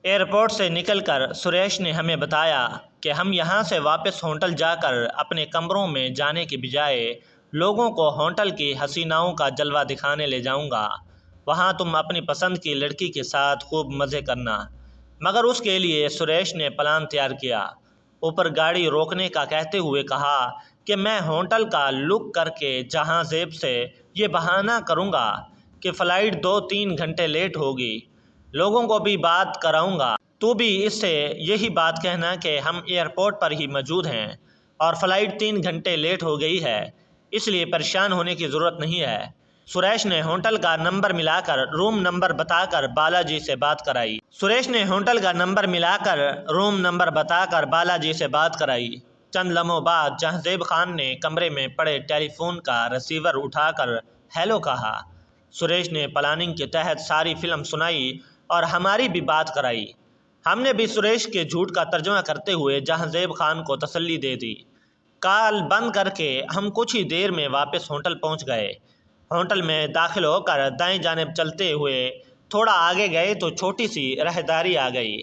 Airport से निकलकर सुरेश ने हमें बताया कि हम यहाँ से वापस होटल जाकर अपने कमरों में जाने के बजाय लोगों को होटल की हसीनाओं का जलवा दिखाने ले जाऊँगा। वहाँ तुम अपनी पसंद की लड़की के साथ खूब मज़े करना। मगर उसके लिए सुरेश ने प्लान तैयार किया। ऊपर गाड़ी रोकने का कहते हुए कहा कि मैं होटल का लुक करके जहाँ जेब से ये बहाना करूँगा कि फ़्लाइट 2-3 घंटे लेट होगी। लोगों को भी बात कराऊंगा। तू भी इससे यही बात कहना कि हम एयरपोर्ट पर ही मौजूद हैं और फ़्लाइट 3 घंटे लेट हो गई है, इसलिए परेशान होने की ज़रूरत नहीं है। सुरेश ने होटल का नंबर मिलाकर रूम नंबर बताकर बालाजी से बात कराई। चंद लम्हों बाद जहांजेब खान ने कमरे में पड़े टेलीफोन का रिसीवर उठाकर हेलो कहा। सुरेश ने प्लानिंग के तहत सारी फिल्म सुनाई और हमारी भी बात कराई। हमने भी सुरेश के झूठ का तर्जुमा करते हुए जहांजेब खान को तसल्ली दे दी। कॉल बंद करके हम कुछ ही देर में वापस होटल पहुंच गए। होटल में दाखिल होकर दाएं जानिब चलते हुए थोड़ा आगे गए तो छोटी सी राहदारी आ गई।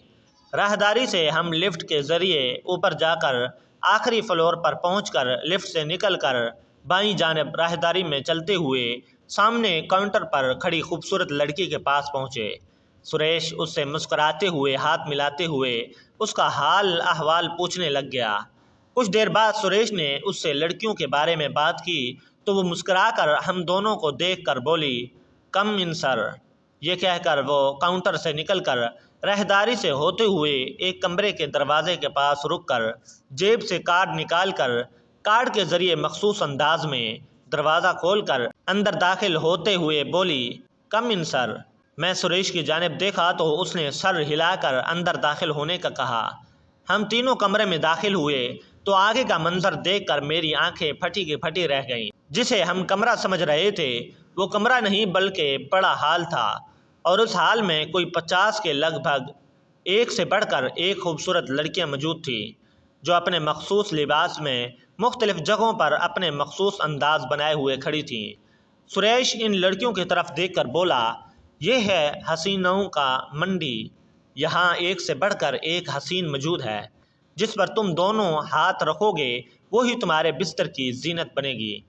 राहदारी से हम लिफ्ट के ज़रिए ऊपर जाकर आखिरी फ्लोर पर पहुंचकर लिफ्ट से निकलकर बाईं जानिब राहदारी में चलते हुए सामने काउंटर पर खड़ी खूबसूरत लड़की के पास पहुंचे। सुरेश उससे मुस्कुराते हुए हाथ मिलाते हुए उसका हाल अहवाल पूछने लग गया। कुछ देर बाद सुरेश ने उससे लड़कियों के बारे में बात की तो वो मुस्कुराकर हम दोनों को देखकर बोली, कम इन सर। ये कहकर वो काउंटर से निकलकर राहदारी से होते हुए एक कमरे के दरवाजे के पास रुककर जेब से कार्ड निकालकर कार्ड के ज़रिए मखसूस अंदाज में दरवाज़ा खोलकर अंदर दाखिल होते हुए बोली, कम इन सर। मैं सुरेश की जानिब देखा तो उसने सर हिलाकर अंदर दाखिल होने का कहा। हम तीनों कमरे में दाखिल हुए तो आगे का मंजर देखकर मेरी आंखें फटी की फटी रह गईं। जिसे हम कमरा समझ रहे थे वो कमरा नहीं बल्कि बड़ा हाल था और उस हाल में कोई 50 के लगभग एक से बढ़कर एक खूबसूरत लड़कियां मौजूद थी जो अपने मखसूस लिबास में मुख्तलिफ जगहों पर अपने मखसूस अंदाज बनाए हुए खड़ी थीं। सुरेश इन लड़कियों की तरफ देखकर बोला, ये है हसीनाओं का मंडी। यहाँ एक से बढ़कर एक हसीन मौजूद है। जिस पर तुम दोनों हाथ रखोगे वही तुम्हारे बिस्तर की जीनत बनेगी।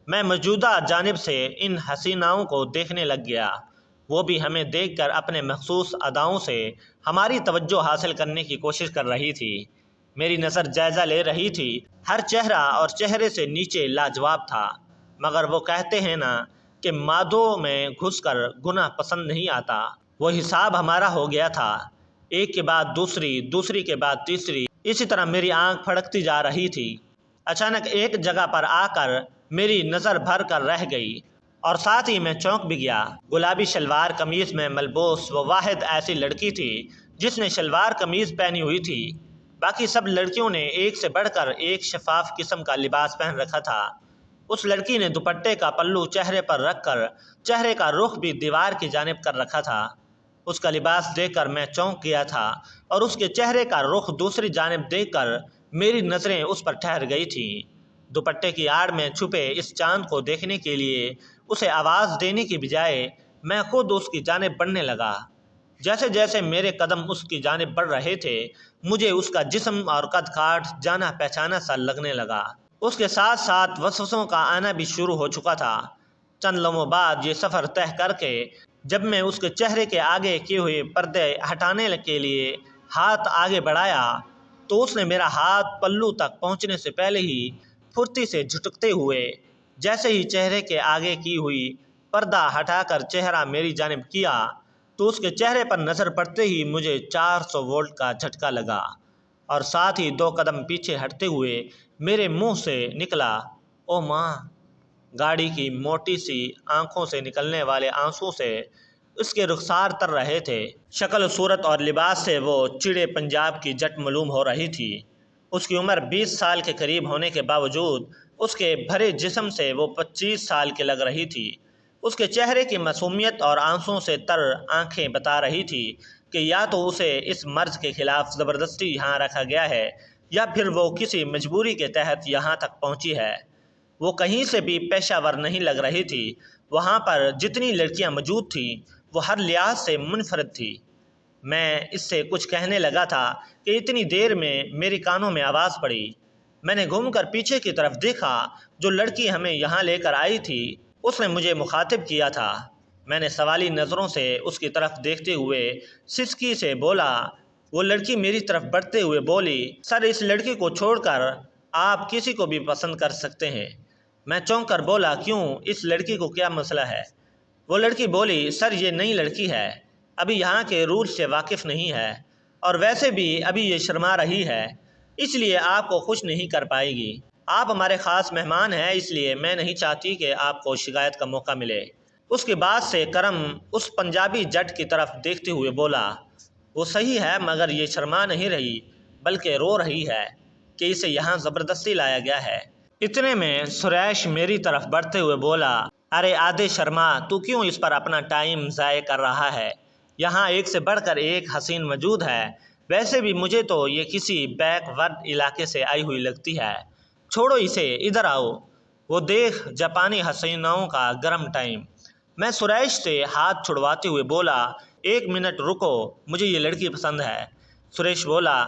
मैं मौजूदा जानिब से इन हसीनाओं को देखने लग गया। वो भी हमें देखकर अपने मखसूस अदाओं से हमारी तवज्जो हासिल करने की कोशिश कर रही थी। मेरी नज़र जायज़ा ले रही थी। हर चेहरा और चेहरे से नीचे लाजवाब था। मगर वो कहते हैं ना कि मादों में घुसकर गुनाह पसंद नहीं आता। वो हिसाब हमारा हो गया था। एक के बाद दूसरी, दूसरी के बाद तीसरी, इसी तरह मेरी आंख फड़कती जा रही थी। अचानक एक जगह पर आकर मेरी नज़र भर कर रह गई और साथ ही मैं चौंक भी गया। गुलाबी शलवार कमीज़ में मलबूस वो वाहिद ऐसी लड़की थी जिसने शलवार कमीज़ पहनी हुई थी। बाकी सब लड़कियों ने एक से बढ़कर एक शफाफ किस्म का लिबास पहन रखा था। उस लड़की ने दुपट्टे का पल्लू चेहरे पर रखकर चेहरे का रुख भी दीवार की जानिब कर रखा था। उसका लिबास देखकर मैं चौंक गया था और उसके चेहरे का रुख दूसरी जानिब देखकर मेरी नज़रें उस पर ठहर गई थीं। दुपट्टे की आड़ में छुपे इस चांद को देखने के लिए उसे आवाज़ देने की बजाय मैं खुद उसकी जानिब बढ़ने लगा। जैसे जैसे मेरे कदम उसकी जानिब बढ़ रहे थे मुझे उसका जिस्म और कद काठ जाना पहचाना सा लगने लगा। उसके साथ साथ वसवसों का आना भी शुरू हो चुका था। चंद लम्हों बाद ये सफ़र तय करके जब मैं उसके चेहरे के आगे किए हुए पर्दे हटाने के लिए हाथ आगे बढ़ाया तो उसने मेरा हाथ पल्लू तक पहुंचने से पहले ही फुर्ती से झुकते हुए जैसे ही चेहरे के आगे की हुई पर्दा हटाकर चेहरा मेरी जानिब किया तो उसके चेहरे पर नज़र पड़ते ही मुझे 400 वोल्ट का झटका लगा और साथ ही 2 कदम पीछे हटते हुए मेरे मुंह से निकला, ओ माँ। गाड़ी की मोटी सी आंखों से निकलने वाले आंसू से उसके रुखसार तर रहे थे। शक्ल सूरत और लिबास से वो चिड़े पंजाब की जट मालूम हो रही थी। उसकी उम्र 20 साल के करीब होने के बावजूद उसके भरे जिस्म से वो 25 साल की लग रही थी। उसके चेहरे की मासूमियत और आंसुओं से तर आंखें बता रही थी कि या तो उसे इस मर्ज के खिलाफ ज़बरदस्ती यहाँ रखा गया है या फिर वो किसी मजबूरी के तहत यहाँ तक पहुँची है। वो कहीं से भी पेशावर नहीं लग रही थी। वहाँ पर जितनी लड़कियाँ मौजूद थीं वो हर लिहाज से मुनफरद थी। मैं इससे कुछ कहने लगा था कि इतनी देर में मेरे कानों में आवाज़ पड़ी। मैंने घूमकर पीछे की तरफ देखा। जो लड़की हमें यहाँ लेकर आई थी उसने मुझे मुखातिब किया था। मैंने सवाली नज़रों से उसकी तरफ देखते हुए सिसकी से बोला। वो लड़की मेरी तरफ बढ़ते हुए बोली, सर इस लड़की को छोड़कर आप किसी को भी पसंद कर सकते हैं। मैं चौंक कर बोला, क्यों, इस लड़की को क्या मसला है? वो लड़की बोली, सर ये नई लड़की है, अभी यहाँ के रूल से वाकिफ़ नहीं है और वैसे भी अभी ये शर्मा रही है, इसलिए आपको खुश नहीं कर पाएगी। आप हमारे ख़ास मेहमान हैं, इसलिए मैं नहीं चाहती कि आपको शिकायत का मौका मिले। उसके बाद से करम उस पंजाबी जट की तरफ देखते हुए बोला, वो सही है मगर ये शर्मा नहीं रही बल्कि रो रही है कि इसे यहाँ ज़बरदस्ती लाया गया है। इतने में सुरेश मेरी तरफ बढ़ते हुए बोला, अरे आधे शर्मा, तू क्यों इस पर अपना टाइम ज़ाय कर रहा है? यहाँ एक से बढ़कर एक हसीन मौजूद है। वैसे भी मुझे तो ये किसी बैकवर्ड इलाके से आई हुई लगती है। छोड़ो इसे, इधर आओ। वो देख जापानी हसीनाओं का गर्म टाइम। मैं सुरेश से हाथ छुड़वाते हुए बोला, एक मिनट रुको, मुझे ये लड़की पसंद है। सुरेश बोला,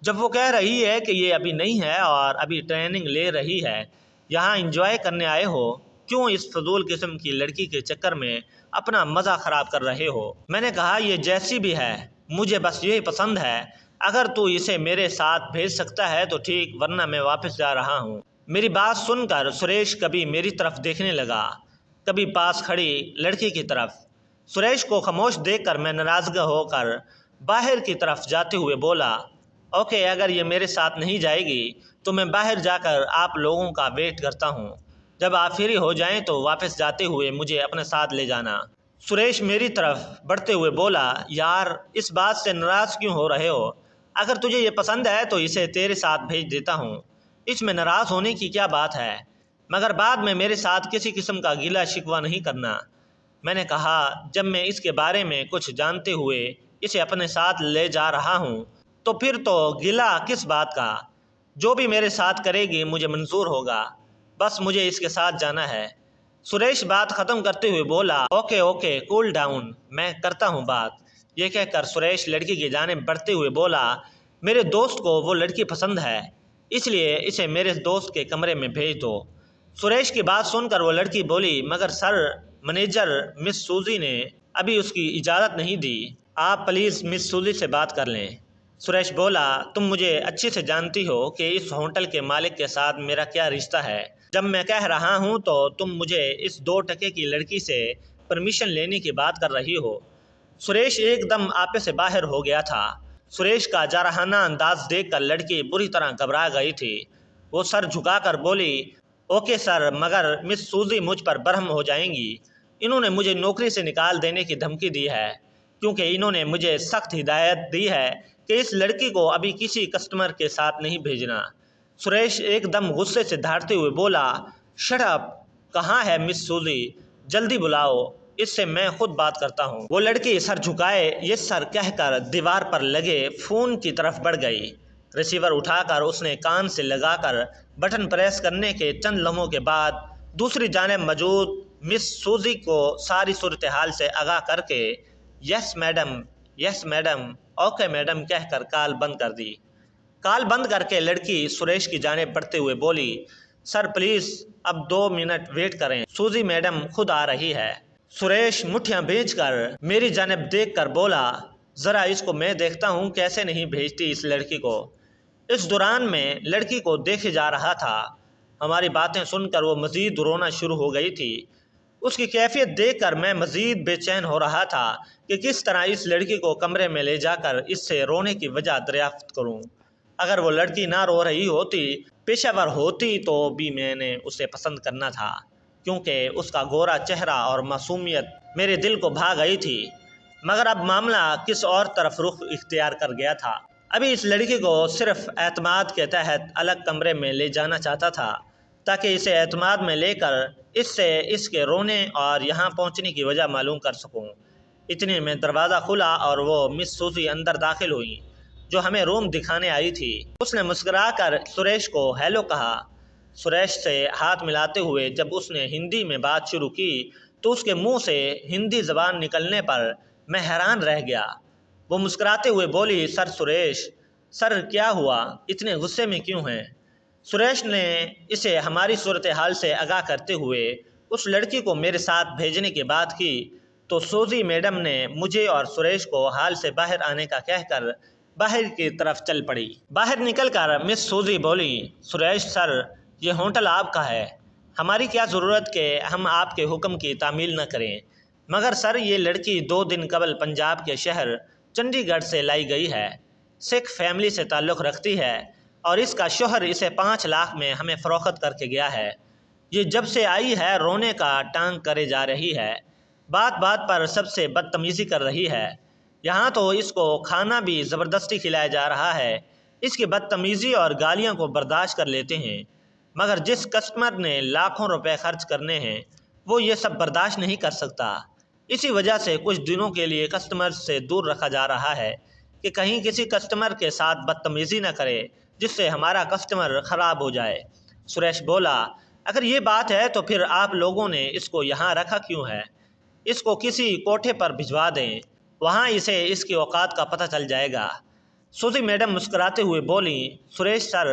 जब वो कह रही है कि ये अभी नहीं है और अभी ट्रेनिंग ले रही है, यहाँ इंजॉय करने आए हो, क्यों इस फजूल किस्म की लड़की के चक्कर में अपना मज़ा ख़राब कर रहे हो? मैंने कहा, ये जैसी भी है मुझे बस यही पसंद है। अगर तू इसे मेरे साथ भेज सकता है तो ठीक, वरना मैं वापस जा रहा हूँ। मेरी बात सुनकर सुरेश कभी मेरी तरफ देखने लगा, कभी पास खड़ी लड़की की तरफ। सुरेश को खामोश देखकर मैं नाराज़गा होकर बाहर की तरफ जाते हुए बोला, ओके, अगर ये मेरे साथ नहीं जाएगी तो मैं बाहर जाकर आप लोगों का वेट करता हूँ। जब आप फ्री हो जाएं तो वापस जाते हुए मुझे अपने साथ ले जाना। सुरेश मेरी तरफ बढ़ते हुए बोला, यार इस बात से नाराज़ क्यों हो रहे हो? अगर तुझे ये पसंद है तो इसे तेरे साथ भेज देता हूँ, इसमें नाराज़ होने की क्या बात है? मगर बाद में मेरे साथ किसी किस्म का गिला शिकवा नहीं करना। मैंने कहा, जब मैं इसके बारे में कुछ जानते हुए इसे अपने साथ ले जा रहा हूँ तो फिर तो गिला किस बात का? जो भी मेरे साथ करेगी मुझे मंजूर होगा, बस मुझे इसके साथ जाना है। सुरेश बात ख़त्म करते हुए बोला, ओके ओके, कूल डाउन, मैं करता हूँ बात। ये कहकर सुरेश लड़की की जानिब बढ़ते हुए बोला, मेरे दोस्त को वो लड़की पसंद है, इसलिए इसे मेरे दोस्त के कमरे में भेज दो। सुरेश की बात सुनकर वो लड़की बोली, मगर सर, मैनेजर मिस सूजी ने अभी उसकी इजाज़त नहीं दी, आप प्लीज़ मिस सूजी से बात कर लें। सुरेश बोला, तुम मुझे अच्छे से जानती हो कि इस होटल के मालिक के साथ मेरा क्या रिश्ता है। जब मैं कह रहा हूँ तो तुम मुझे इस 2 टके की लड़की से परमिशन लेने की बात कर रही हो। सुरेश एकदम आपे से बाहर हो गया था। सुरेश का जारहाना अंदाज देखकर लड़की बुरी तरह घबरा गई थी। वो सर झुकाकर बोली, ओके सर, मगर मिस सूजी मुझ पर बरहम हो जाएंगी। इन्होंने मुझे नौकरी से निकाल देने की धमकी दी है, क्योंकि इन्होंने मुझे सख्त हिदायत दी है कि इस लड़की को अभी किसी कस्टमर के साथ नहीं भेजना। सुरेश एकदम गुस्से से धारते हुए बोला, शट अप, कहाँ है मिस सूजी? जल्दी बुलाओ, इससे मैं खुद बात करता हूँ। वो लड़की सर झुकाए ये सर कहकर दीवार पर लगे फ़ोन की तरफ बढ़ गई। रिसीवर उठाकर उसने कान से लगाकर बटन प्रेस करने के चंद लम्हों के बाद दूसरी जानिब मौजूद मिस सूजी को सारी सूरत हाल से आगाह करके yes madam, yes madam, okay madam कहकर कॉल बंद कर दी। कॉल बंद करके लड़की सुरेश की जानिब बढ़ते हुए बोली, सर प्लीज़ अब 2 मिनट वेट करें, सूजी मैडम खुद आ रही है। सुरेश मुट्ठियां भेजकर मेरी जानिब देखकर बोला, ज़रा इसको मैं देखता हूँ कैसे नहीं भेजती इस लड़की को। इस दौरान में लड़की को देखे जा रहा था। हमारी बातें सुनकर वो मज़ीद रोना शुरू हो गई थी। उसकी कैफियत देखकर मैं मज़ीद बेचैन हो रहा था कि किस तरह इस लड़की को कमरे में ले जाकर इससे रोने की वजह दरियाफ्त करूं। अगर वो लड़की ना रो रही होती, पेशेवर होती, तो भी मैंने उसे पसंद करना था, क्योंकि उसका गोरा चेहरा और मासूमियत मेरे दिल को भा गई थी। मगर अब मामला किस और तरफ रुख इख्तियार कर गया था। अभी इस लड़की को सिर्फ एतमाद के तहत अलग कमरे में ले जाना चाहता था, ताकि इसे एतमाद में लेकर इससे इसके रोने और यहाँ पहुँचने की वजह मालूम कर सकूँ। इतने में दरवाज़ा खुला और वो मिस सूजी अंदर दाखिल हुई, जो हमें रूम दिखाने आई थी। उसने मुस्कुराकर सुरेश को हेलो कहा। सुरेश से हाथ मिलाते हुए जब उसने हिंदी में बात शुरू की तो उसके मुंह से हिंदी ज़बान निकलने पर मैं हैरान रह गया। वो मुस्कुराते हुए बोली, सर सुरेश। सर क्या हुआ, इतने गुस्से में क्यों हैं? सुरेश ने इसे हमारी सूरत हाल से आगाह करते हुए उस लड़की को मेरे साथ भेजने की बात की तो सूजी मैडम ने मुझे और सुरेश को हाल से बाहर आने का कहकर बाहर की तरफ चल पड़ी। बाहर निकलकर मिस सूजी बोली, सुरेश सर, ये होटल आपका है, हमारी क्या ज़रूरत कि हम आपके हुक्म की तामील न करें। मगर सर, ये लड़की 2 दिन कबल पंजाब के शहर चंडीगढ़ से लाई गई है, सिख फैमिली से ताल्लुक़ रखती है और इसका शोहर इसे 5 लाख में हमें फ़रोख्त करके गया है। ये जब से आई है रोने का टांग करे जा रही है, बात बात पर सबसे बदतमीज़ी कर रही है। यहाँ तो इसको खाना भी ज़बरदस्ती खिलाया जा रहा है। इसकी बदतमीज़ी और गालियों को बर्दाश्त कर लेते हैं, मगर जिस कस्टमर ने लाखों रुपए खर्च करने हैं वो ये सब बर्दाश्त नहीं कर सकता। इसी वजह से कुछ दिनों के लिए कस्टमर से दूर रखा जा रहा है कि कहीं किसी कस्टमर के साथ बदतमीज़ी न करे जिससे हमारा कस्टमर ख़राब हो जाए। सुरेश बोला, अगर ये बात है तो फिर आप लोगों ने इसको यहाँ रखा क्यों है? इसको किसी कोठे पर भिजवा दें, वहाँ इसे इसकी औकात का पता चल जाएगा। सूजी मैडम मुस्कुराते हुए बोली, सुरेश सर,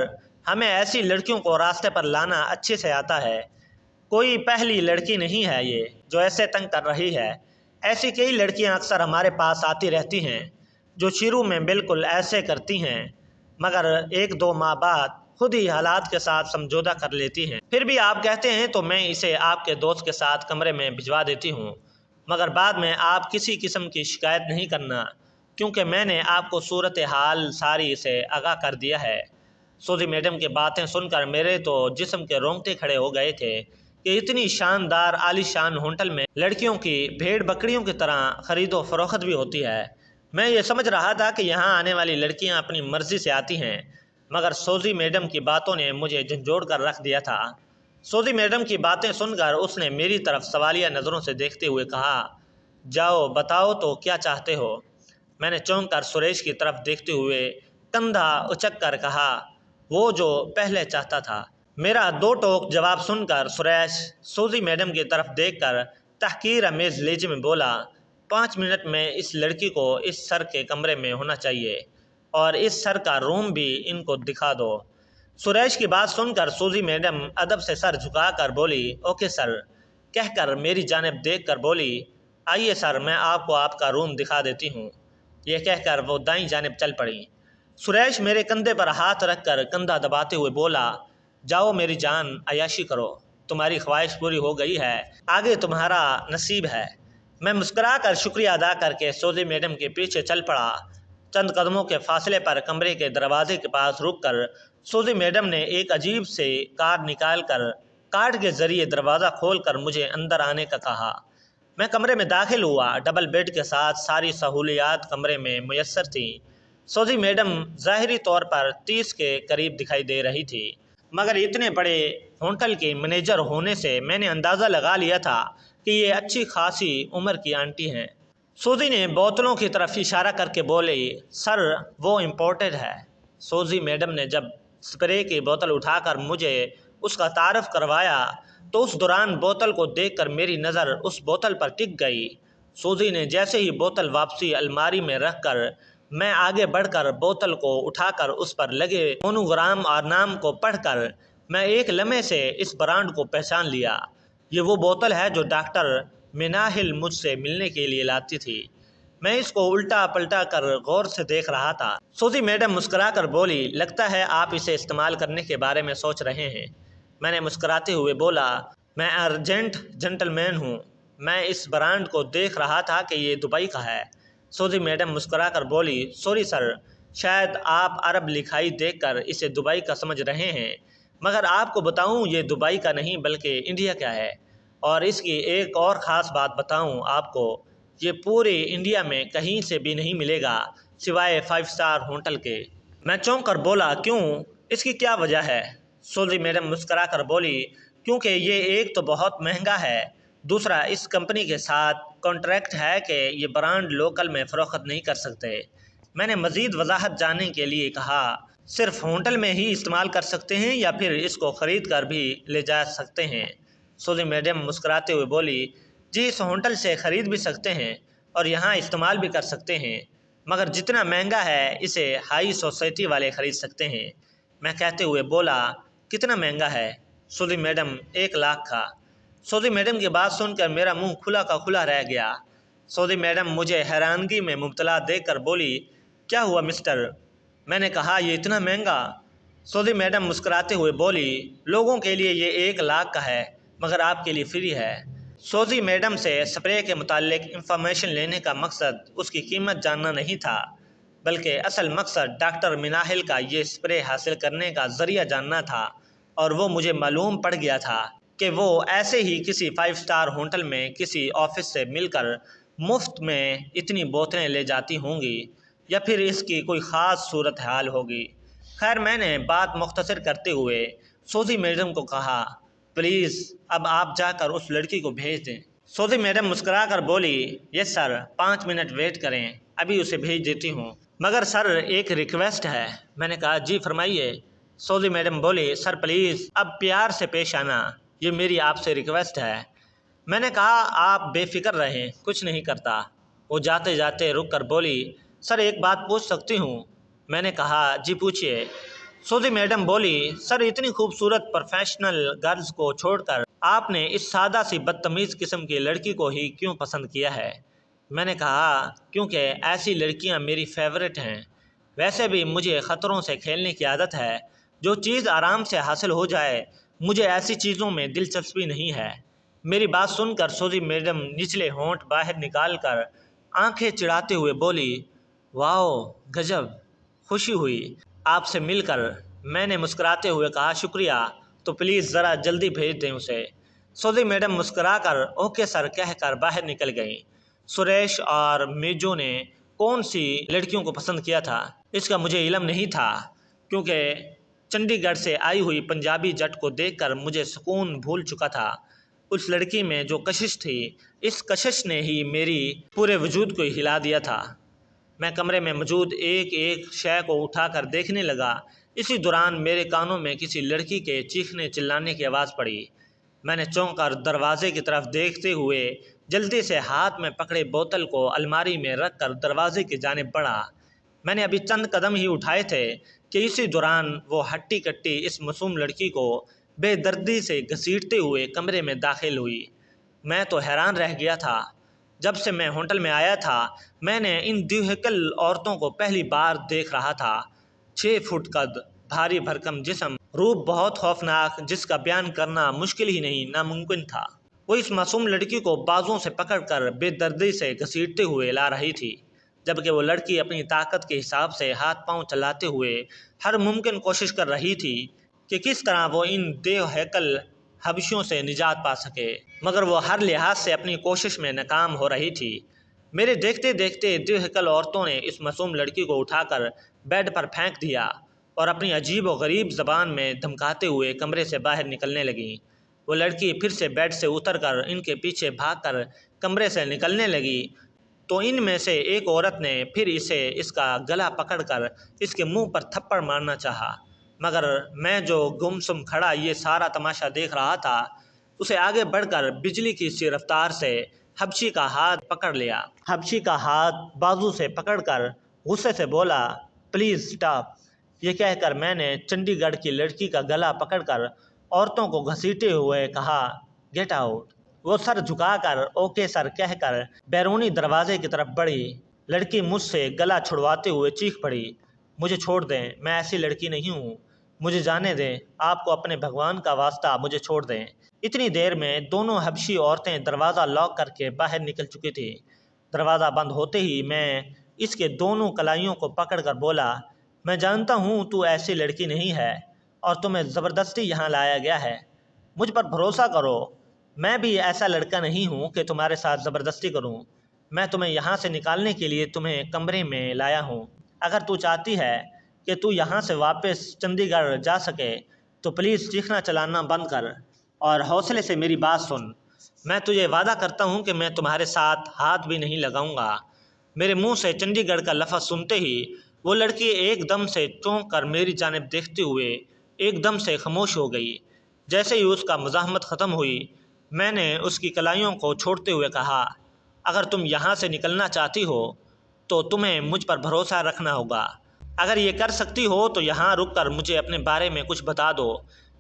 हमें ऐसी लड़कियों को रास्ते पर लाना अच्छे से आता है। कोई पहली लड़की नहीं है ये जो ऐसे तंग कर रही है। ऐसी कई लड़कियां अक्सर हमारे पास आती रहती हैं जो शुरू में बिल्कुल ऐसे करती हैं, मगर 1-2 माह बाद खुद ही हालात के साथ समझौता कर लेती हैं। फिर भी आप कहते हैं तो मैं इसे आपके दोस्त के साथ कमरे में भिजवा देती हूँ, मगर बाद में आप किसी किस्म की शिकायत नहीं करना, क्योंकि मैंने आपको सूरत हाल सारी से आगाह कर दिया है। सूजी मैडम की बातें सुनकर मेरे तो जिस्म के रोंगटे खड़े हो गए थे कि इतनी शानदार आलीशान होटल में लड़कियों की भेड़ बकरियों की तरह ख़रीदो फरोख्त भी होती है। मैं ये समझ रहा था कि यहाँ आने वाली लड़कियाँ अपनी मर्ज़ी से आती हैं, मगर सूजी मैडम की बातों ने मुझे झंझोड़ कर रख दिया था। सूजी मैडम की बातें सुनकर उसने मेरी तरफ सवालिया नज़रों से देखते हुए कहा, जाओ बताओ तो क्या चाहते हो? मैंने चौंक कर सुरेश की तरफ देखते हुए कंधा उचक कर कहा, वो जो पहले चाहता था। मेरा 2 टोक जवाब सुनकर सुरेश सूजी मैडम की तरफ देखकर तहकीर अमेज़ लहजे में बोला, 5 मिनट में इस लड़की को इस सर के कमरे में होना चाहिए और इस सर का रूम भी इनको दिखा दो। सुरेश की बात सुनकर सूजी मैडम अदब से सर झुकाकर बोली, ओके सर, कहकर मेरी जानिब देखकर बोली, आइए सर, मैं आपको आपका रूम दिखा देती हूँ। यह कहकर वो दाईं जानिब चल पड़ी। सुरेश मेरे कंधे पर हाथ रखकर कंधा दबाते हुए बोला, जाओ मेरी जान, अयाशी करो, तुम्हारी ख्वाहिश पूरी हो गई है, आगे तुम्हारा नसीब है। मैं मुस्कुराकर शुक्रिया अदा करके सूजी मैडम के पीछे चल पड़ा। चंद कदमों के फासले पर कमरे के दरवाजे के पास रुककर सूजी मैडम ने एक अजीब से कार्ड निकालकर कार्ड के ज़रिए दरवाज़ा खोलकर मुझे अंदर आने का कहा। मैं कमरे में दाखिल हुआ। डबल बेड के साथ सारी सहूलियात कमरे में मुयस्सर थीं। सूजी मैडम ज़ाहिरी तौर पर 30 के करीब दिखाई दे रही थी, मगर इतने बड़े होटल के मैनेजर होने से मैंने अंदाज़ा लगा लिया था कि ये अच्छी खासी उम्र की आंटी हैं। सूजी ने बोतलों की तरफ इशारा करके बोली, सर वो इम्पोर्टेड है। सूजी मैडम ने जब स्प्रे की बोतल उठाकर मुझे उसका तारफ़ करवाया तो उस दौरान बोतल को देखकर मेरी नज़र उस बोतल पर टिक गई। सूजी ने जैसे ही बोतल वापसी अलमारी में रखकर मैं आगे बढ़कर बोतल को उठाकर उस पर लगे मोनोग्राम और नाम को पढ़कर मैं एक लम्हे से इस ब्रांड को पहचान लिया। ये वो बोतल है जो डॉक्टर मिनाहिल मुझसे मिलने के लिए लाती थी। मैं इसको उल्टा पलटा कर गौर से देख रहा था। सूजी मैडम मुस्कुराकर बोली, लगता है आप इसे इस्तेमाल करने के बारे में सोच रहे हैं। मैंने मुस्कुराते हुए बोला, मैं अर्जेंट जेंटलमैन हूँ, मैं इस ब्रांड को देख रहा था कि ये दुबई का है। सूजी मैडम मुस्कुराकर बोली, सॉरी सर, शायद आप अरब लिखाई देखकर इसे दुबई का समझ रहे हैं, मगर आपको बताऊं ये दुबई का नहीं बल्कि इंडिया का है। और इसकी एक और ख़ास बात बताऊं आपको, ये पूरे इंडिया में कहीं से भी नहीं मिलेगा सिवाय 5 स्टार होटल के। मैं चौंक कर बोला, क्यों, इसकी क्या वजह है? सूजी मैडम मुस्कुराकर बोली, क्योंकि ये एक तो बहुत महंगा है, दूसरा इस कंपनी के साथ कॉन्ट्रैक्ट है कि ये ब्रांड लोकल में फ़रोख्त नहीं कर सकते। मैंने मज़ीद वजाहत जानने के लिए कहा, सिर्फ होटल में ही इस्तेमाल कर सकते हैं या फिर इसको ख़रीद कर भी ले जा सकते हैं? सूजी मैडम मुस्कुराते हुए बोली, जी, इस होटल से ख़रीद भी सकते हैं और यहाँ इस्तेमाल भी कर सकते हैं। मगर जितना महंगा है इसे हाई सोसाइटी वाले ख़रीद सकते हैं। मैं कहते हुए बोला, कितना महंगा है? सौदी मैडम, 1 लाख का। सौदी मैडम की बात सुनकर मेरा मुंह खुला का खुला रह गया। सौदी मैडम मुझे हैरानगी में मुब्तला देखकर बोली, क्या हुआ मिस्टर? मैंने कहा, ये इतना महंगा? सौदी मैडम मुस्कुराते हुए बोली, लोगों के लिए ये 1 लाख का है, मगर आपके लिए फ्री है। सौदी मैडम से स्प्रे के मुतालिक इंफॉर्मेशन लेने का मकसद उसकी कीमत जानना नहीं था, बल्कि असल मकसद डॉक्टर मिनाहिल का ये स्प्रे हासिल करने का ज़रिया जानना था। और वो मुझे मालूम पड़ गया था कि वो ऐसे ही किसी 5 स्टार होटल में किसी ऑफिस से मिलकर मुफ्त में इतनी बोतलें ले जाती होंगी, या फिर इसकी कोई ख़ास सूरत हाल होगी। खैर, मैंने बात मुख्तसर करते हुए सौदी मैडम को कहा, प्लीज़ अब आप जाकर उस लड़की को भेज दें। सौदी मैडम मुस्कुरा कर बोली, यस सर, 5 मिनट वेट करें, अभी उसे भेज देती हूँ। मगर सर, एक रिक्वेस्ट है। मैंने कहा, जी फरमाइए। सौदी मैडम बोली, सर प्लीज़ अब प्यार से पेश आना, ये मेरी आपसे रिक्वेस्ट है। मैंने कहा, आप बेफिक्र रहें, कुछ नहीं करता। वो जाते जाते रुक कर बोली, सर एक बात पूछ सकती हूँ? मैंने कहा, जी पूछिए। सौदी मैडम बोली, सर इतनी खूबसूरत प्रोफेशनल गर्ल्स को छोड़कर आपने इस सादा सी बदतमीज़ किस्म की लड़की को ही क्यों पसंद किया है? मैंने कहा, क्योंकि ऐसी लड़कियां मेरी फेवरेट हैं। वैसे भी मुझे ख़तरों से खेलने की आदत है। जो चीज़ आराम से हासिल हो जाए, मुझे ऐसी चीज़ों में दिलचस्पी नहीं है। मेरी बात सुनकर सौदी मैडम निचले होंठ बाहर निकाल कर आंखें चिढ़ाते हुए बोली, वाओ गजब, खुशी हुई आपसे मिलकर। मैंने मुस्कुराते हुए कहा, शुक्रिया, तो प्लीज़ ज़रा जल्दी भेज दें उसे। सौदी मैडम मुस्कुराकर ओके सर कहकर बाहर निकल गई। सुरेश और मेजो ने कौन सी लड़कियों को पसंद किया था, इसका मुझे इल्म नहीं था, क्योंकि चंडीगढ़ से आई हुई पंजाबी जट को देखकर मुझे सुकून भूल चुका था। उस लड़की में जो कशिश थी, इस कशिश ने ही मेरी पूरे वजूद को हिला दिया था। मैं कमरे में मौजूद एक एक शय को उठाकर देखने लगा। इसी दौरान मेरे कानों में किसी लड़की के चीखने चिल्लाने की आवाज़ पड़ी। मैंने चौंक कर दरवाजे की तरफ देखते हुए जल्दी से हाथ में पकड़े बोतल को अलमारी में रख कर दरवाजे की जानिब बढ़ा। मैंने अभी चंद कदम ही उठाए थे कि इसी दौरान वो हट्टी कट्टी इस मासूम लड़की को बेदर्दी से घसीटते हुए कमरे में दाखिल हुई। मैं तो हैरान रह गया था। जब से मैं होटल में आया था, मैंने इन द्युहकल औरतों को पहली बार देख रहा था। 6 फुट कद, भारी भरकम जिस्म, रूप बहुत खौफनाक, जिसका बयान करना मुश्किल ही नहीं नामुमकिन था। वो इस मासूम लड़की को बाजुओं से पकड़कर बेदर्दी से घसीटते हुए ला रही थी, जबकि वो लड़की अपनी ताकत के हिसाब से हाथ पांव चलाते हुए हर मुमकिन कोशिश कर रही थी कि किस तरह वो इन देवहैकल हबशियों से निजात पा सके, मगर वो हर लिहाज से अपनी कोशिश में नाकाम हो रही थी। मेरे देखते देखते देवहैकल औरतों ने इस मासूम लड़की को उठाकर बेड पर फेंक दिया और अपनी अजीब व गरीब ज़बान में धमकाते हुए कमरे से बाहर निकलने लगीं। वो लड़की फिर से बेड से उतरकर इनके पीछे भागकर कमरे से निकलने लगी, तो इनमें से एक औरत ने फिर इसे इसका गला पकड़कर इसके मुंह पर थप्पड़ मारना चाहा, मगर मैं जो गुमसुम खड़ा ये सारा तमाशा देख रहा था, उसे आगे बढ़कर बिजली की सी रफ्तार से हबशी का हाथ पकड़ लिया। हबशी का हाथ बाजू से पकड़कर गुस्से से बोला, प्लीज़ स्टॉप। ये कहकर मैंने चंडीगढ़ की लड़की का गला पकड़कर औरतों को घसीटे हुए कहा, गेट आउट। वो सर झुकाकर ओके सर कहकर बैरूनी दरवाजे की तरफ बढ़ी। लड़की मुझसे गला छुड़वाते हुए चीख पड़ी, मुझे छोड़ दें, मैं ऐसी लड़की नहीं हूँ, मुझे जाने दें, आपको अपने भगवान का वास्ता मुझे छोड़ दें। इतनी देर में दोनों हबशी औरतें दरवाज़ा लॉक करके बाहर निकल चुकी थी। दरवाज़ा बंद होते ही मैं इसके दोनों कलाइयों को पकड़कर बोला, मैं जानता हूँ तू ऐसी लड़की नहीं है और तुम्हें ज़बरदस्ती यहाँ लाया गया है। मुझ पर भरोसा करो, मैं भी ऐसा लड़का नहीं हूँ कि तुम्हारे साथ ज़बरदस्ती करूँ। मैं तुम्हें यहाँ से निकालने के लिए तुम्हें कमरे में लाया हूँ। अगर तू चाहती है कि तू यहाँ से वापस चंडीगढ़ जा सके, तो प्लीज़ चीखना चलाना बंद कर और हौसले से मेरी बात सुन। मैं तुझे वादा करता हूँ कि मैं तुम्हारे साथ हाथ भी नहीं लगाऊंगा। मेरे मुंह से चंडीगढ़ का लफ्ज़ सुनते ही वो लड़की एकदम से चौंक कर मेरी जानिब देखते हुए एकदम से खामोश हो गई। जैसे ही उसका मुज़ाहमत ख़त्म हुई, मैंने उसकी कलाइयों को छोड़ते हुए कहा, अगर तुम यहाँ से निकलना चाहती हो तो तुम्हें मुझ पर भरोसा रखना होगा। अगर ये कर सकती हो तो यहाँ रुककर मुझे अपने बारे में कुछ बता दो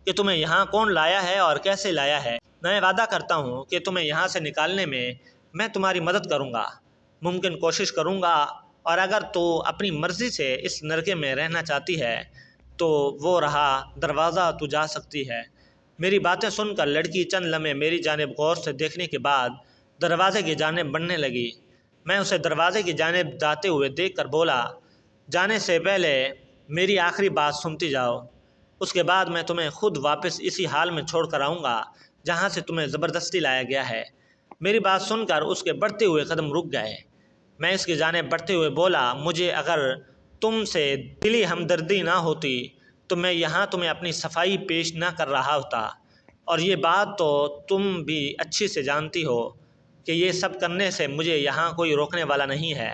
कि तुम्हें यहाँ कौन लाया है और कैसे लाया है। मैं वादा करता हूँ कि तुम्हें यहाँ से निकालने में मैं तुम्हारी मदद करूँगा, मुमकिन कोशिश करूँगा। और अगर तू अपनी मर्ज़ी से इस नरके में रहना चाहती है तो वो रहा दरवाज़ा, तू जा सकती है। मेरी बातें सुनकर लड़की चंद लम्हे मेरी जानिब गौर से देखने के बाद दरवाजे की जानिब बढ़ने लगी। मैं उसे दरवाजे की जानिब जाते हुए देखकर बोला, जाने से पहले मेरी आखिरी बात सुनती जाओ, उसके बाद मैं तुम्हें खुद वापस इसी हाल में छोड़ कर आऊँगा जहाँ से तुम्हें ज़बरदस्ती लाया गया है। मेरी बात सुनकर उसके बढ़ते हुए कदम रुक गए। मैं इसकी जानिब बढ़ते हुए बोला, मुझे अगर तुमसे दिली हमदर्दी ना होती तो मैं यहाँ तुम्हें अपनी सफाई पेश ना कर रहा होता। और ये बात तो तुम भी अच्छी से जानती हो कि ये सब करने से मुझे यहाँ कोई रोकने वाला नहीं है,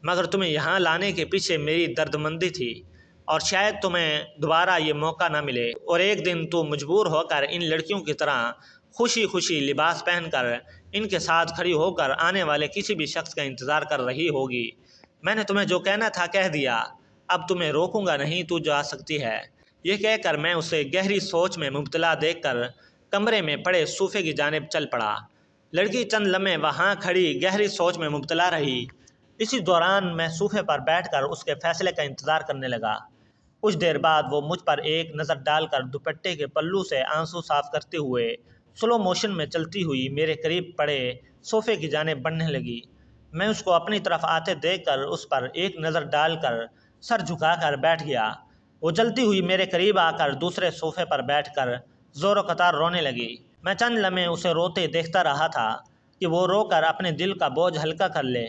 मगर तुम्हें यहाँ लाने के पीछे मेरी दर्दमंदी थी और शायद तुम्हें दोबारा ये मौका ना मिले और एक दिन तुम मजबूर होकर इन लड़कियों की तरह खुशी खुशी लिबास पहनकर इनके साथ खड़ी होकर आने वाले किसी भी शख्स का इंतज़ार कर रही होगी। मैंने तुम्हें जो कहना था कह दिया, अब तुम्हें रोकूंगा नहीं, तू जा सकती है। ये कहकर मैं उसे गहरी सोच में मुब्तला देखकर कमरे में पड़े सोफे की जानिब चल पड़ा। लड़की चंद लम्हे वहाँ खड़ी गहरी सोच में मुब्तला रही। इसी दौरान मैं सोफे पर बैठकर उसके फैसले का इंतज़ार करने लगा। कुछ देर बाद वो मुझ पर एक नज़र डालकर दुपट्टे के पल्लू से आंसू साफ करते हुए स्लो मोशन में चलती हुई मेरे करीब पड़े सोफे की जानिब बढ़ने लगी। मैं उसको अपनी तरफ आते देखकर उस पर एक नज़र डालकर सर झुकाकर बैठ गया। वो जलती हुई मेरे करीब आकर दूसरे सोफे पर बैठकर ज़ोरों कतार रोने लगी। मैं चंद लम्हे उसे रोते देखता रहा था कि वो रोकर अपने दिल का बोझ हल्का कर ले।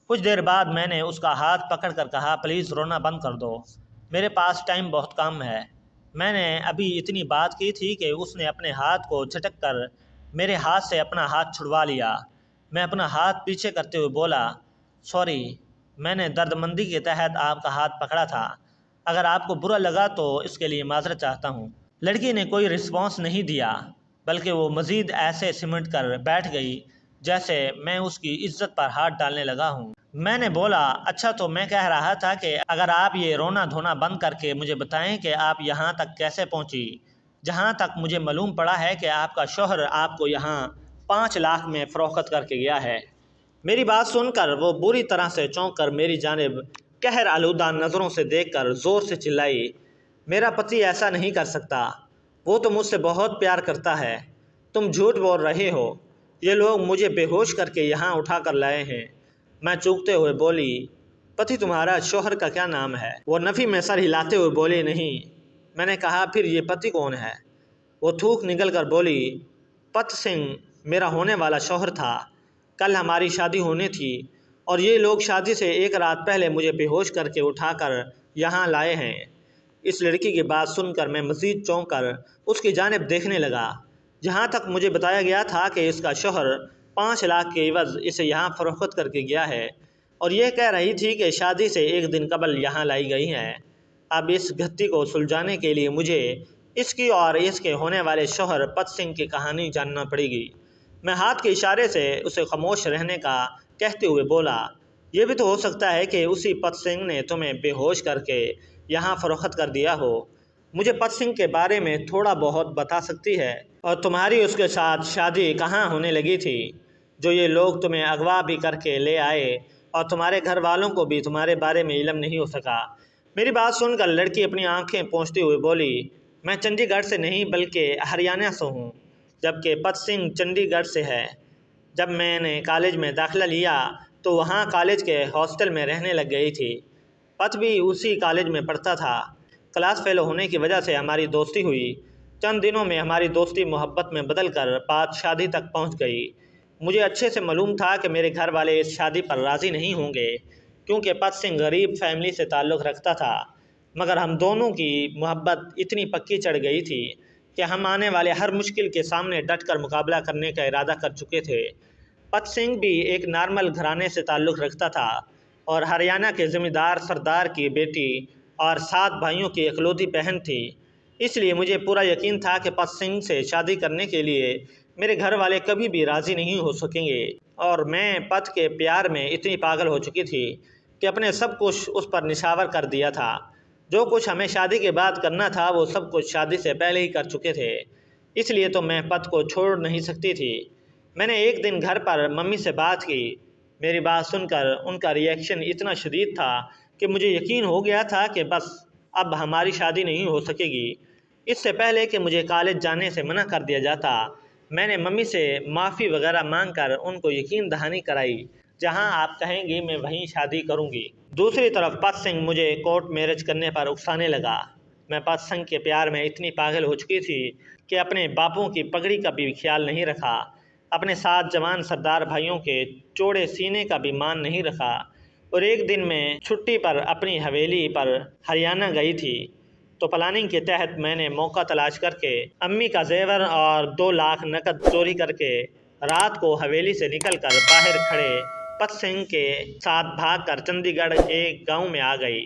कुछ देर बाद मैंने उसका हाथ पकड़कर कहा, प्लीज़ रोना बंद कर दो, मेरे पास टाइम बहुत कम है। मैंने अभी इतनी बात की थी कि उसने अपने हाथ को झटक कर मेरे हाथ से अपना हाथ छुड़वा लिया। मैं अपना हाथ पीछे करते हुए बोला, सॉरी, मैंने दर्दमंदी के तहत आपका हाथ पकड़ा था। अगर आपको बुरा लगा तो इसके लिए माजरत चाहता हूँ। लड़की ने कोई रिस्पॉन्स नहीं दिया, बल्कि वो मज़ीद ऐसे सिमट कर बैठ गई जैसे मैं उसकी इज्जत पर हाथ डालने लगा हूँ। मैंने बोला, अच्छा, तो मैं कह रहा था कि अगर आप ये रोना धोना बंद करके मुझे बताएं कि आप यहाँ तक कैसे पहुँची। जहाँ तक मुझे मालूम पड़ा है कि आपका शौहर आपको यहाँ 5 लाख में फ़रोख्त करके गया है। मेरी बात सुनकर वो बुरी तरह से चौंक कर मेरी जानिब कहर आलूदा नज़रों से देखकर ज़ोर से चिल्लाई, मेरा पति ऐसा नहीं कर सकता, वो तो मुझसे बहुत प्यार करता है, तुम झूठ बोल रहे हो, ये लोग मुझे बेहोश करके यहाँ उठा कर लाए हैं। मैं चूकते हुए बोली, पति तुम्हारा शौहर का क्या नाम है? वो नफ़ी में सर हिलाते हुए बोली, नहीं। मैंने कहा, फिर ये पति कौन है? वो थूक निकल कर बोली, पत सिंह मेरा होने वाला शौहर था, कल हमारी शादी होनी थी और ये लोग शादी से एक रात पहले मुझे बेहोश करके उठाकर यहाँ लाए हैं। इस लड़की की बात सुनकर मैं मज़ीद चौंक कर उसकी जानिब देखने लगा। जहाँ तक मुझे बताया गया था कि इसका शौहर 5 लाख के इवज़ इसे यहाँ फ़रोख्त करके गया है और ये कह रही थी कि शादी से एक दिन कबल यहाँ लाई गई हैं। अब इस घत्ती को सुलझाने के लिए मुझे इसकी और इसके होने वाले शौहर पत सिंह की कहानी जानना पड़ेगी। मैं हाथ के इशारे से उसे खामोश रहने का कहते हुए बोला, यह भी तो हो सकता है कि उसी पत सिंह ने तुम्हें बेहोश करके यहाँ फ़रोख्त कर दिया हो। मुझे पत सिंह के बारे में थोड़ा बहुत बता सकती है? और तुम्हारी उसके साथ शादी कहाँ होने लगी थी जो ये लोग तुम्हें अगवा भी करके ले आए और तुम्हारे घर वालों को भी तुम्हारे बारे में इल्म नहीं हो सका? मेरी बात सुनकर लड़की अपनी आंखें पोंछती हुई बोली, मैं चंडीगढ़ से नहीं बल्कि हरियाणा से हूँ, जबकि पत सिंह चंडीगढ़ से है। जब मैंने कॉलेज में दाखिला लिया तो वहाँ कॉलेज के हॉस्टल में रहने लग गई थी। पत भी उसी कॉलेज में पढ़ता था। क्लास फेलो होने की वजह से हमारी दोस्ती हुई। चंद दिनों में हमारी दोस्ती मोहब्बत में बदल कर बात शादी तक पहुँच गई। मुझे अच्छे से मालूम था कि मेरे घर वाले इस शादी पर राज़ी नहीं होंगे, क्योंकि पत सिंह गरीब फैमिली से ताल्लुक़ रखता था, मगर हम दोनों की मोहब्बत इतनी पक्की चढ़ गई थी कि हम आने वाले हर मुश्किल के सामने डट कर मुकाबला करने का इरादा कर चुके थे। पत सिंह भी एक नॉर्मल घराने से ताल्लुक़ रखता था और हरियाणा के ज़मींदार सरदार की बेटी और 7 भाइयों की इकलौती बहन थी। इसलिए मुझे पूरा यकीन था कि पत सिंह से शादी करने के लिए मेरे घर वाले कभी भी राज़ी नहीं हो सकेंगे और मैं पत के प्यार में इतनी पागल हो चुकी थी कि अपने सब कुछ उस पर निछावर कर दिया था। जो कुछ हमें शादी के बाद करना था वो सब कुछ शादी से पहले ही कर चुके थे, इसलिए तो मैं पद को छोड़ नहीं सकती थी। मैंने एक दिन घर पर मम्मी से बात की। मेरी बात सुनकर उनका रिएक्शन इतना शदीद था कि मुझे यकीन हो गया था कि बस अब हमारी शादी नहीं हो सकेगी। इससे पहले कि मुझे कॉलेज जाने से मना कर दिया जाता, मैंने मम्मी से माफ़ी वगैरह मांग कर उनको यकीन दहानी कराई। जहां आप कहेंगी मैं वहीं शादी करूंगी। दूसरी तरफ पत सिंह मुझे कोर्ट मैरिज करने पर उकसाने लगा। मैं पत सिंह के प्यार में इतनी पागल हो चुकी थी कि अपने बापों की पगड़ी का भी ख्याल नहीं रखा, अपने 7 जवान सरदार भाइयों के चौड़े सीने का भी मान नहीं रखा। और एक दिन मैं छुट्टी पर अपनी हवेली पर हरियाणा गई थी, तो प्लानिंग के तहत मैंने मौका तलाश करके अम्मी का जेवर और 2 लाख नकद चोरी करके रात को हवेली से निकलकर बाहर खड़े पत सिंह के साथ भागकर चंडीगढ़ एक गांव में आ गई।